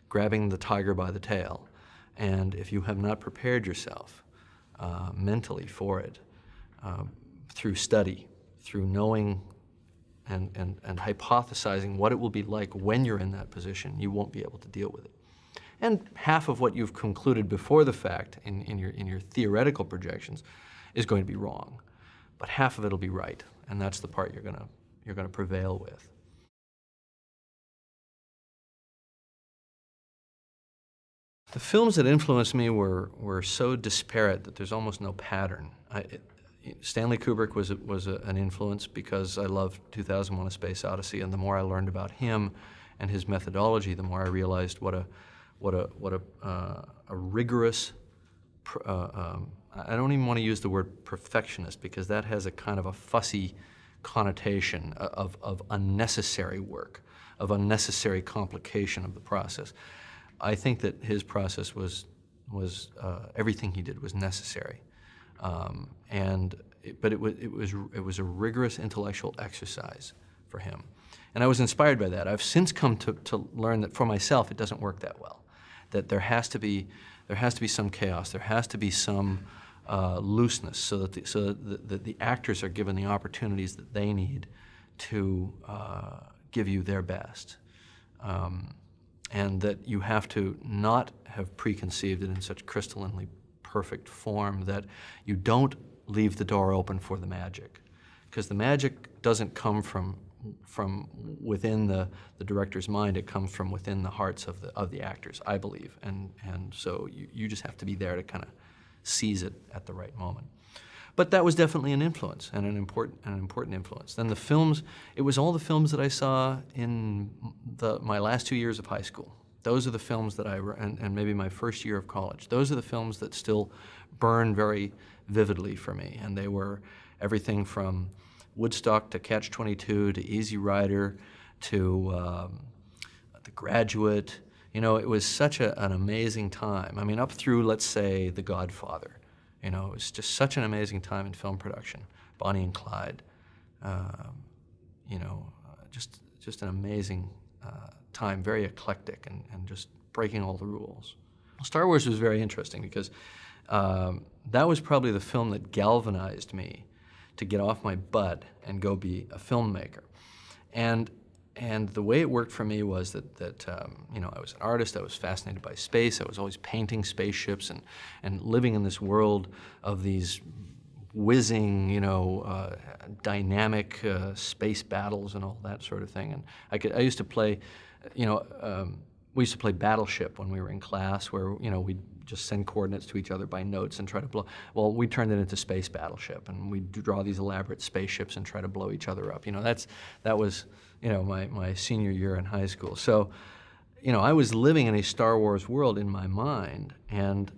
grabbing the tiger by the tail. And if you have not prepared yourself mentally for it, through study, through knowing and hypothesizing what it will be like when you're in that position, you won't be able to deal with it. And half of what you've concluded before the fact in your theoretical projections is going to be wrong. but half of it'll be right, and that's the part you're gonna prevail with. The films that influenced me were so disparate that there's almost no pattern. Stanley Kubrick was an influence because I loved 2001: A Space Odyssey, and the more I learned about him and his methodology, the more I realized what a rigorous. I don't even want to use the word perfectionist because that has a kind of a fussy connotation of unnecessary work, of unnecessary complication of the process. I think that his process was everything he did was necessary, but it was a rigorous intellectual exercise for him, and I was inspired by that. I've since come to learn that for myself it doesn't work that well, that there has to be some chaos, there has to be some looseness, so that the actors are given the opportunities that they need to give you their best. And that you have to not have preconceived it in such crystallinely perfect form that you don't leave the door open for the magic. Because the magic doesn't come from within the director's mind, it comes from within the hearts of the actors, I believe. And so you just have to be there to kind of seize it at the right moment. But that was definitely an influence, and an important influence. Then the films, it was all the films that I saw in my last 2 years of high school. Those are the films that and maybe my first year of college. Those are the films that still burn very vividly for me. And they were everything from Woodstock to Catch-22 to Easy Rider to The Graduate. You know, it was such an amazing time. I mean, up through, let's say, The Godfather. You know, it was just such an amazing time in film production. Bonnie and Clyde, you know, just an amazing time, very eclectic and just breaking all the rules. Star Wars was very interesting because that was probably the film that galvanized me to get off my butt and go be a filmmaker. And the way it worked for me was that you know, I was an artist, I was fascinated by space, I was always painting spaceships and living in this world of these whizzing, you know, dynamic space battles and all that sort of thing. And I used to play, you know, we used to play Battleship when we were in class, where, you know, we'd just send coordinates to each other by notes and try to blow. Well, we turned it into Space Battleship, and we'd draw these elaborate spaceships and try to blow each other up. You know, that was, you know, my senior year in high school. So, you know, I was living in a Star Wars world in my mind, and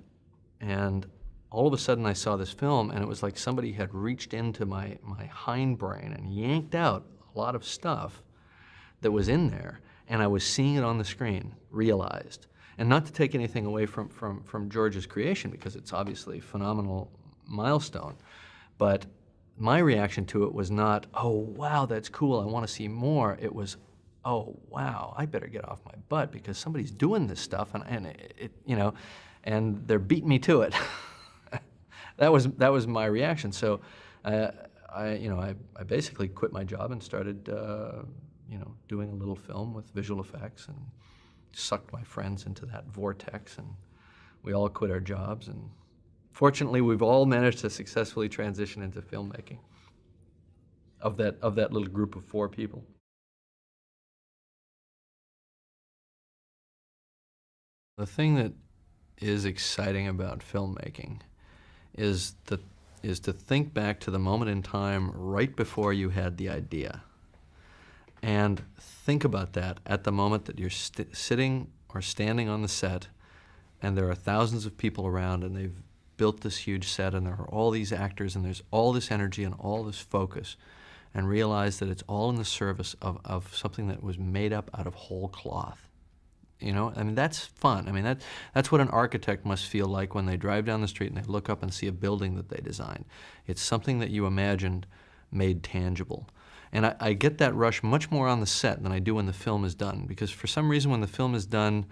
all of a sudden I saw this film, and it was like somebody had reached into my hindbrain and yanked out a lot of stuff that was in there, and I was seeing it on the screen, realized. And not to take anything away from George's creation, because it's obviously a phenomenal milestone, but my reaction to it was not, oh, wow, that's cool, I want to see more. It was, oh, wow, I better get off my butt because somebody's doing this stuff, and it, you know, and they're beating me to it. That was my reaction. So, you know, I basically quit my job and started, you know, doing a little film with visual effects, and sucked my friends into that vortex, and we all quit our jobs, and fortunately we've all managed to successfully transition into filmmaking of that little group of 4 people. The thing that is exciting about filmmaking is to think back to the moment in time right before you had the idea, and think about that at the moment that you're sitting or standing on the set, and there are thousands of people around, and they've built this huge set, and there are all these actors, and there's all this energy and all this focus, and realize that it's all in the service of something that was made up out of whole cloth. You know, I mean, that's fun. I mean, that's what an architect must feel like when they drive down the street and they look up and see a building that they designed. It's something that you imagined made tangible. And I get that rush much more on the set than I do when the film is done, because for some reason when the film is done,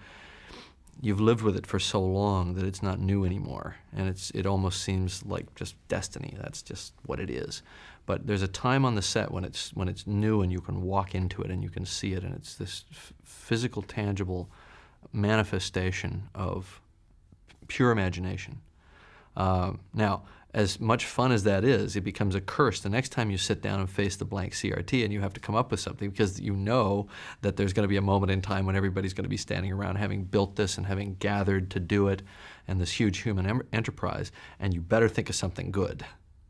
you've lived with it for so long that it's not new anymore, and it almost seems like just destiny. That's just what it is. But there's a time on the set when it's new, and you can walk into it and you can see it, and it's this physical, tangible manifestation of pure imagination. Now, as much fun as that is, it becomes a curse the next time you sit down and face the blank CRT and you have to come up with something, because you know that there's going to be a moment in time when everybody's going to be standing around having built this and having gathered to do it, and this huge human enterprise, and you better think of something good,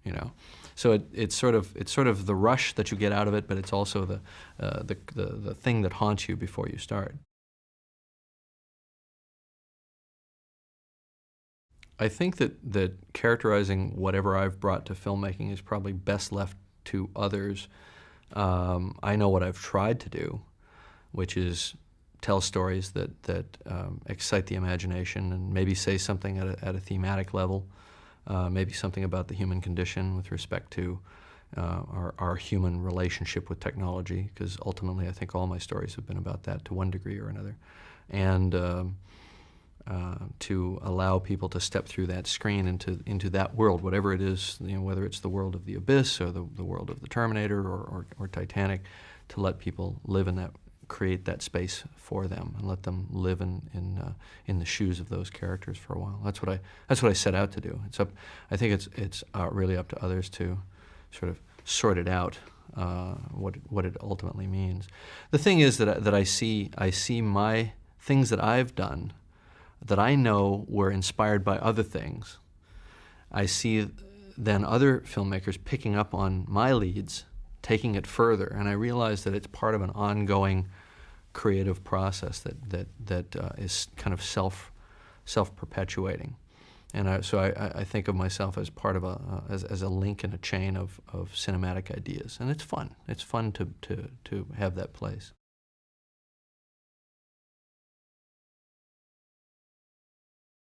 you know. So it's sort of the rush that you get out of it, but it's also the thing that haunts you before you start. I think that characterizing whatever I've brought to filmmaking is probably best left to others. I know what I've tried to do, which is tell stories that excite the imagination and maybe say something at a thematic level, maybe something about the human condition with respect to our human relationship with technology, because ultimately I think all my stories have been about that to one degree or another. And to allow people to step through that screen into that world, whatever it is, you know, whether it's the world of The Abyss or the world of the Terminator or Titanic, to let people live in that, create that space for them, and let them live in the shoes of those characters for a while. That's what I set out to do. I think it's really up to others to sort of sort it out, what it ultimately means. The thing is that I see my things that I've done that I know were inspired by other things. I see then other filmmakers picking up on my leads, taking it further, and I realize that it's part of an ongoing creative process that is kind of self-perpetuating. And so I think of myself as part of as a link in a chain of cinematic ideas, and it's fun. It's fun to have that place.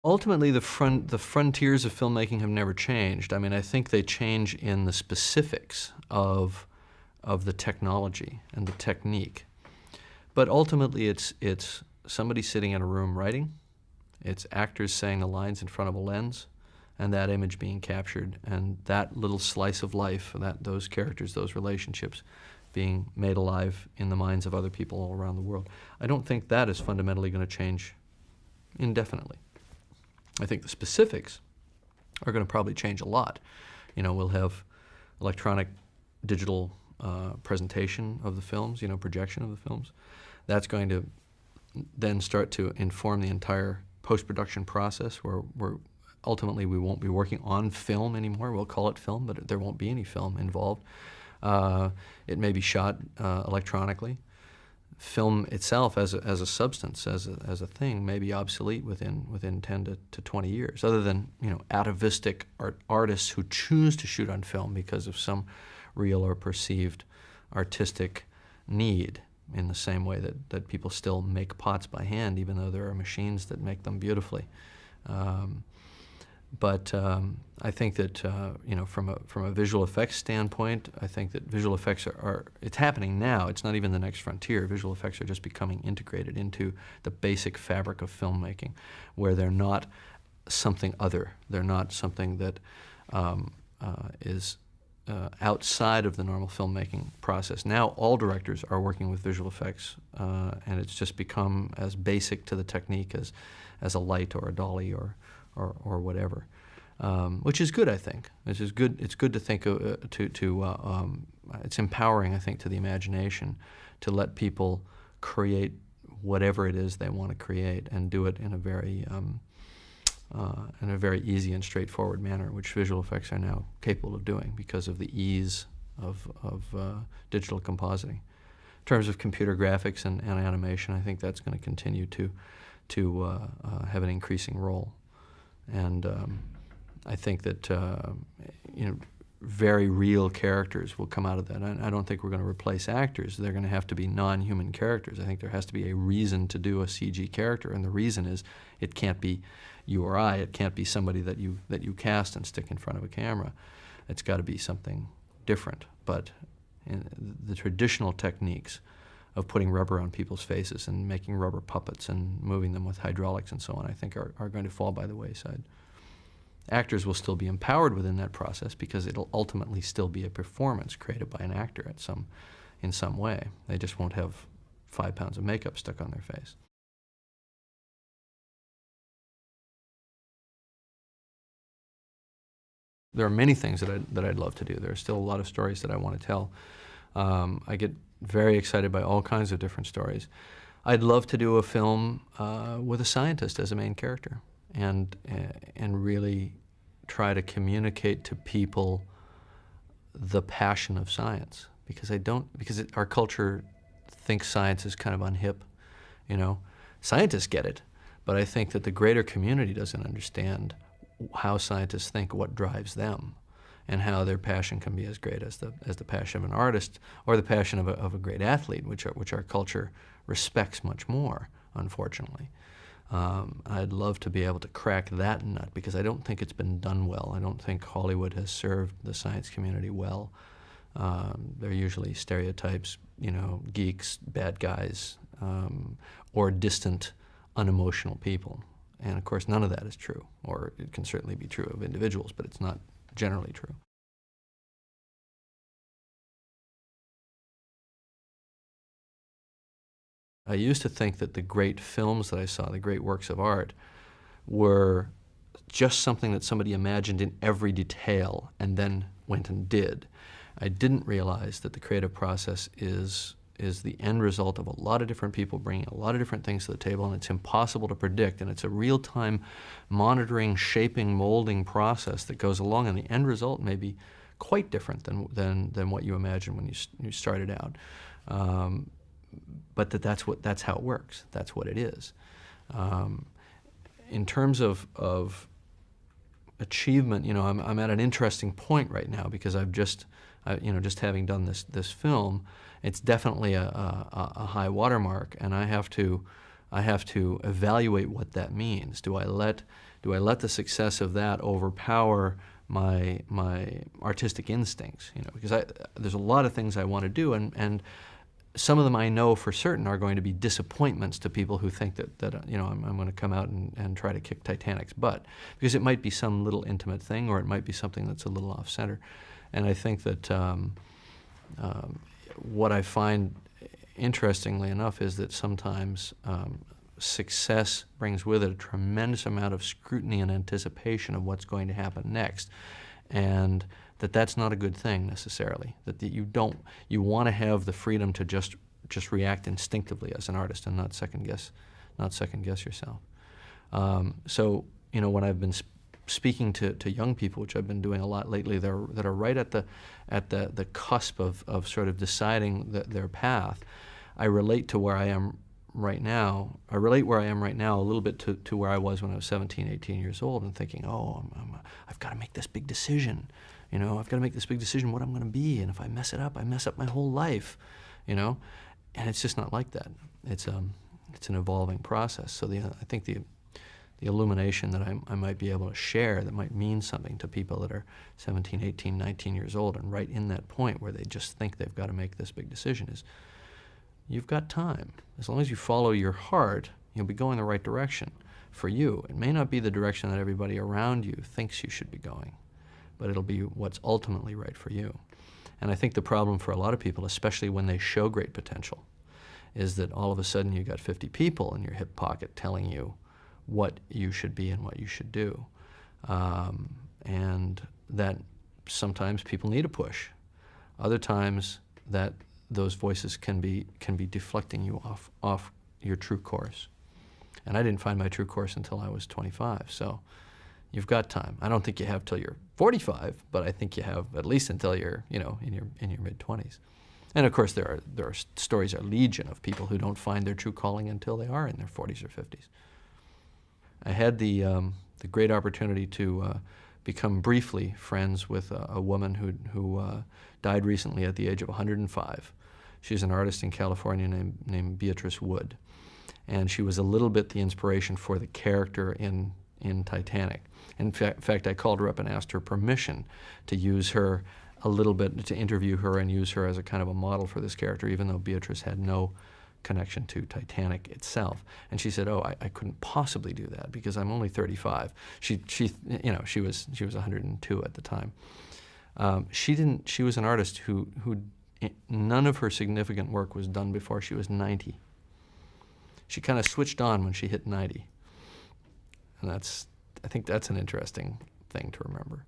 Ultimately, the frontiers of filmmaking have never changed. I mean, I think they change in the specifics of the technology and the technique. But ultimately, it's somebody sitting in a room writing, it's actors saying the lines in front of a lens, and that image being captured, and that little slice of life, those characters, those relationships, being made alive in the minds of other people all around the world. I don't think that is fundamentally going to change indefinitely. I think the specifics are going to probably change a lot. You know, we'll have electronic, digital presentation of the films, you know, projection of the films. That's going to then start to inform the entire post-production process, where ultimately we won't be working on film anymore. We'll call it film, but there won't be any film involved. It may be shot electronically. Film itself as a substance, as a thing, may be obsolete within 10 to 20 years, other than, you know, atavistic artists who choose to shoot on film because of some real or perceived artistic need, in the same way that people still make pots by hand, even though there are machines that make them beautifully. But I think that you know, from a visual effects standpoint, I think that visual effects it's happening now. It's not even the next frontier. Visual effects are just becoming integrated into the basic fabric of filmmaking, where they're not something other. They're not something that is outside of the normal filmmaking process. Now all directors are working with visual effects, and it's just become as basic to the technique as a light or a dolly or whatever, which is good, I think. It's good to think it's empowering, I think, to the imagination to let people create whatever it is they want to create, and do it in a very easy and straightforward manner, which visual effects are now capable of doing because of the ease of digital compositing. In terms of computer graphics and animation, I think that's going to continue to have an increasing role. And I think that you know, very real characters will come out of that. I don't think we're going to replace actors. They're going to have to be non-human characters. I think there has to be a reason to do a CG character, and the reason is it can't be you or I. It can't be somebody that you cast and stick in front of a camera. It's got to be something different. But in the traditional techniques of putting rubber on people's faces and making rubber puppets and moving them with hydraulics and so on, I think are going to fall by the wayside. Actors will still be empowered within that process, because it'll ultimately still be a performance created by an actor in some way. They just won't have 5 pounds of makeup stuck on their face. There are many things that I'd love to do. There are still a lot of stories that I want to tell. I get very excited by all kinds of different stories. I'd love to do a film with a scientist as a main character, and really try to communicate to people the passion of science, because our culture thinks science is kind of unhip. You know, scientists get it, but I think that the greater community doesn't understand how scientists think, what drives them, and how their passion can be as great as the passion of an artist or the passion of a great athlete, which our culture respects much more, unfortunately. I'd love to be able to crack that nut, because I don't think it's been done well. I don't think Hollywood has served the science community well. They're usually stereotypes, you know, geeks, bad guys, or distant, unemotional people. And of course, none of that is true, or it can certainly be true of individuals, but it's not generally true. I used to think that the great films that I saw, the great works of art, were just something that somebody imagined in every detail and then went and did. I didn't realize that the creative process is the end result of a lot of different people bringing a lot of different things to the table, and it's impossible to predict, and it's a real-time monitoring, shaping, molding process that goes along, and the end result may be quite different than what you imagined when you started out. But that's how it works. That's what it is. In terms of achievement, you know, I'm at an interesting point right now, because just having done this film, it's definitely a high watermark, and I have to evaluate what that means. Do I let the success of that overpower my artistic instincts? You know, because there's a lot of things I want to do, and some of them I know for certain are going to be disappointments to people who think that you know, I'm going to come out and try to kick Titanic's butt, because it might be some little intimate thing, or it might be something that's a little off center. And I think that what I find, interestingly enough, is that sometimes success brings with it a tremendous amount of scrutiny and anticipation of what's going to happen next, and that's not a good thing necessarily. That you want to have the freedom to just react instinctively as an artist, and not second guess yourself. So, you know, when I've been speaking to young people, which I've been doing a lot lately, that are right at the cusp of sort of deciding their path, I relate to where I am right now. I relate where I am right now a little bit to where I was when I was 17, 18 years old, and thinking, oh, I've got to make this big decision. You know, I've got to make this big decision what I'm going to be, and if I mess it up, I mess up my whole life. You know, and it's just not like that. It's an evolving process. So I think the illumination that I might be able to share, that might mean something to people that are 17, 18, 19 years old, and right in that point where they just think they've got to make this big decision, is you've got time. As long as you follow your heart, you'll be going the right direction for you. It may not be the direction that everybody around you thinks you should be going, but it'll be what's ultimately right for you. And I think the problem for a lot of people, especially when they show great potential, is that all of a sudden you got 50 people in your hip pocket telling you what you should be and what you should do. And that sometimes people need a push. Other times that those voices can be deflecting you off your true course. And I didn't find my true course until I was 25, so you've got time. I don't think you have till you're 45, but I think you have at least until you're, you know, in your mid-20s. And of course there are stories are legion of people who don't find their true calling until they are in their 40s or 50s. I had the great opportunity to become briefly friends with a woman who died recently at the age of 105. She's an artist in California named Beatrice Wood, and she was a little bit the inspiration for the character in Titanic. In fact, I called her up and asked her permission to use her a little bit, to interview her and use her as a kind of a model for this character, even though Beatrice had no connection to Titanic itself. And she said, "Oh, I couldn't possibly do that because I'm only 35." She was 102 at the time. She was an artist who none of her significant work was done before she was 90. She kind of switched on when she hit 90. And I think that's an interesting thing to remember.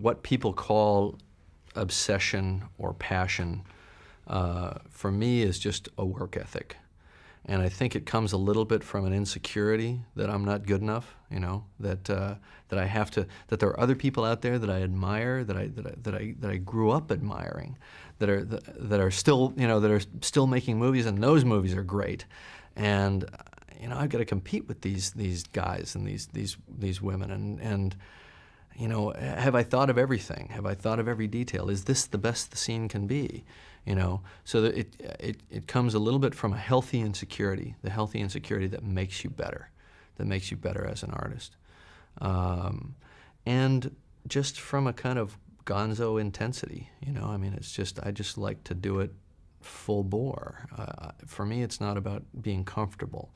what people call obsession or passion, for me, is just a work ethic. And I think it comes a little bit from an insecurity that I'm not good enough, that I have to, that there are other people out there that I admire, that I grew up admiring, that are still, that are still making movies, and those movies are great. And I've got to compete with these guys and these women, and have I thought of everything? Have I thought of every detail? Is this the best the scene can be? So that it comes a little bit from a healthy insecurity, the healthy insecurity that makes you better as an artist. And just from a kind of gonzo intensity, it's just, I just like to do it full bore. For me, it's not about being comfortable.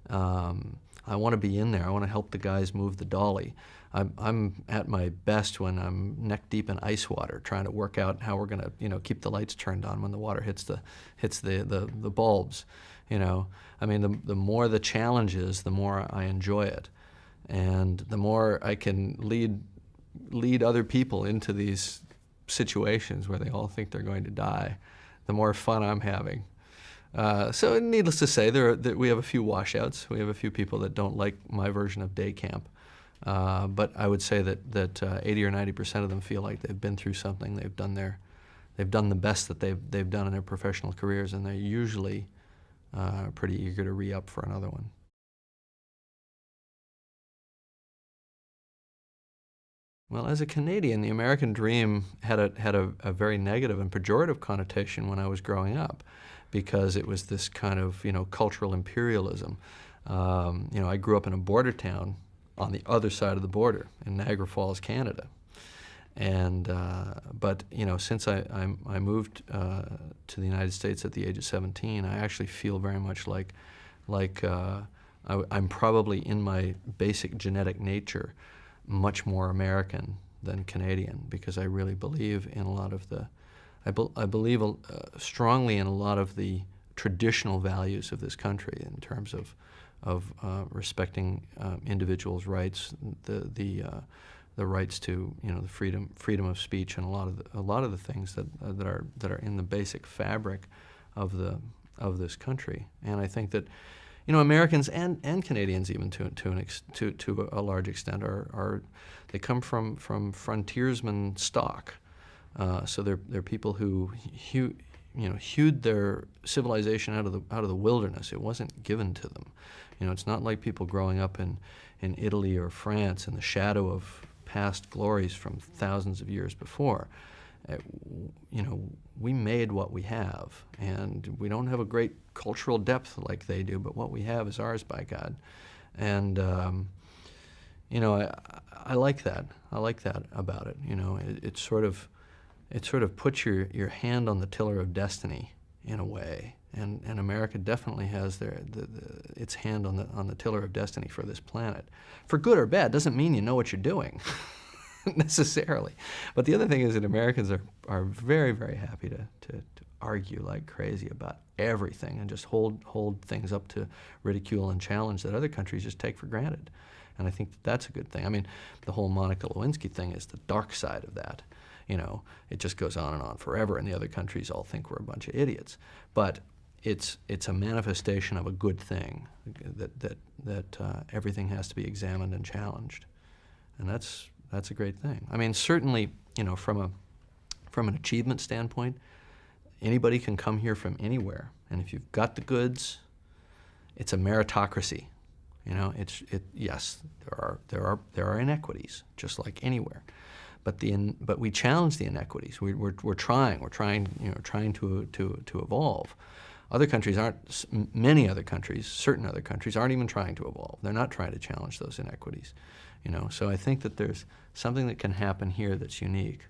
I want to be in there. I want to help the guys move the dolly. I'm at my best when I'm neck deep in ice water, trying to work out how we're going to, keep the lights turned on when the water hits the bulbs. The more the challenge is, the more I enjoy it, and the more I can lead other people into these situations where they all think they're going to die, the more fun I'm having. So needless to say, we have a few washouts. We have a few people that don't like my version of day camp. But I would say that 80 or 90% of them feel like they've been through something. They've done the best that they've done in their professional careers, and they're usually pretty eager to re-up for another one. Well, as a Canadian, the American dream had a very negative and pejorative connotation when I was growing up, because it was this kind of cultural imperialism. I grew up in a border town on the other side of the border in Niagara Falls, Canada, and but since I moved to the United States at the age of 17, I actually feel very much like I'm probably, in my basic genetic nature, much more American than Canadian, because I really believe in a lot of the, I believe strongly in a lot of the traditional values of this country in terms of respecting individuals' rights, the rights to the freedom of speech, and a lot of the things that are in the basic fabric of this country. And I think that Americans and Canadians, even to a large extent, they come from frontiersman stock. So they're people who hewed their civilization out of the wilderness. It wasn't given to them. It's not like people growing up in Italy or France in the shadow of past glories from thousands of years before. We made what we have, and we don't have a great cultural depth like they do, but what we have is ours by God. And I like that. I like that about it. It sort of puts your hand on the tiller of destiny in a way, and America definitely has its hand on the tiller of destiny for this planet. For good or bad, doesn't mean you know what you're doing necessarily. But the other thing is that Americans are very, very happy to argue like crazy about everything and just hold things up to ridicule and challenge that other countries just take for granted. And I think that's a good thing. I mean, the whole Monica Lewinsky thing is the dark side of that. It just goes on and on forever, and the other countries all think we're a bunch of idiots. But it's a manifestation of a good thing, that everything has to be examined and challenged, and that's a great thing. I mean, certainly, from an achievement standpoint, anybody can come here from anywhere, and if you've got the goods, it's a meritocracy. Yes, there are inequities, just like anywhere. But we challenge the inequities. We're trying to evolve. Other countries aren't. Many other countries, certain other countries, aren't even trying to evolve. They're not trying to challenge those inequities. So I think that there's something that can happen here that's unique,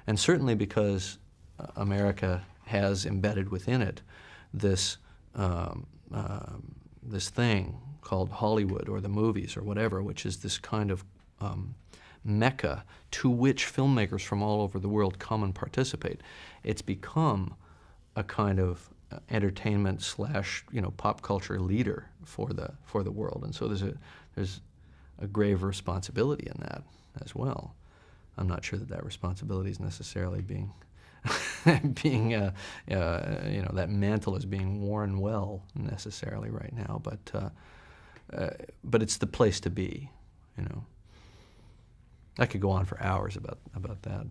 and certainly because America has embedded within it this this thing called Hollywood or the movies or whatever, which is this kind of mecca to which filmmakers from all over the world come and participate. It's become a kind of entertainment / pop culture leader for the world, and so there's a grave responsibility in that as well. I'm not sure that that responsibility is necessarily being being that mantle is being worn well necessarily right now, but it's the place to be. I could go on for hours about that.